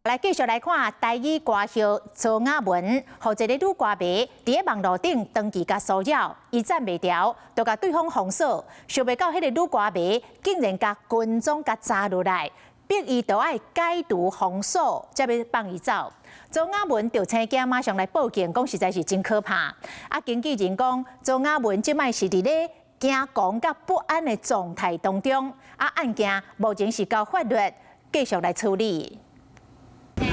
来继续来看台语歌后曹雅文，和一个女歌迷伫网络顶登记甲骚扰，伊站袂牢，就甲对方封锁。想袂到迄个女歌迷竟然甲军装甲抓落来，逼伊就要解除封锁，才要放伊走。曹雅文就请假马上来报警，讲实在是真可怕。经纪人讲，曹雅文即摆是伫咧惊惶甲不安的状态当中。案件目前是交法律继续来处理。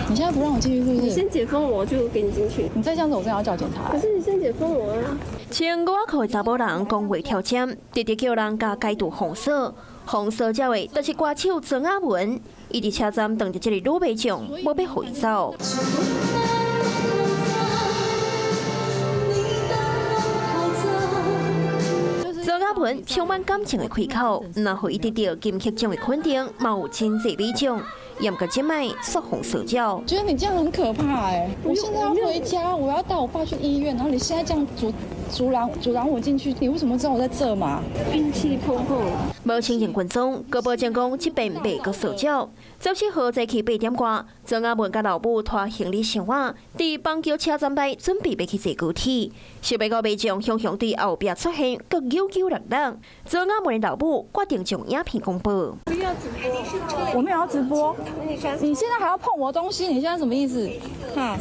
你现在不让我进去是不是？你先解封我就给你进去。你再这样子，我真的要叫警察。可是你先解封我啊！穿外裤的查某人讲话挑战，直直叫人甲解除封锁。封锁这位就是歌手曹雅文，伊伫车站等着这个女迷将，要被回走。曹雅文充满感情的开口，若互伊得到金曲奖的肯定，嘛有经济理奖。 也个即卖说红手脚，觉得你这样很可怕哎！我现在要回家，我要带我爸去医院，然后你现在这样阻拦我进去，你为什么知道我在这嘛？运气碰碰。无亲近群众，个保证讲即边袂个手脚。17号早起8点多，曹雅文甲老母拖行李箱仔，伫邦桥车站内准备要去坐高铁，想袂到迷将向对后壁出现，佮9966。曹雅文的老母决定将影片公布。不要直播，我没有要直播。 你现在还要碰我东西？你现在什么意思？哈！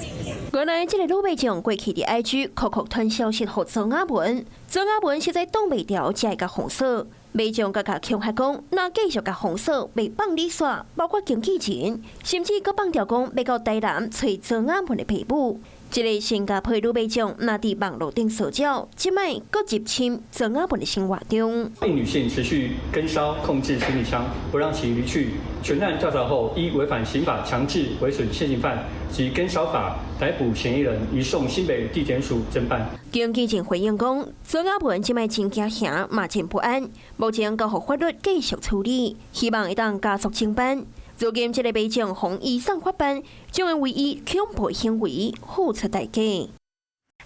原来这个女迷将过去的 IG 酷传消息给曹雅文，曹雅文实在挡袂牢，才会甲封锁。迷将甲恐吓讲，若继续甲封锁，袂放你煞，包括经纪人，甚至佮放条讲要到台南找曹雅文的陪补。这个新加坡女迷将若伫网络顶骚扰，即摆佮入侵曹雅文的生活中。令女性持续跟梢控制行李箱，不让其离去。全案调查后，依违反刑法强制毁损现行犯及跟梢法逮捕嫌疑人，移送新北地检署侦办。经纪人回应讲，曹雅文即摆真惊吓，嘛真不安，目前交予法律继续处理，希望会当加速侦办。 如今，这个迷将红衣上法办，将会为伊恐怖行为付出代价。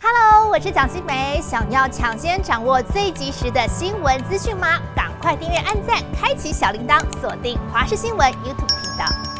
Hello， 我是蒋欣梅。想要抢先掌握最及时的新闻资讯吗？赶快订阅、按赞、开启小铃铛，锁定华视新闻 YouTube 频道。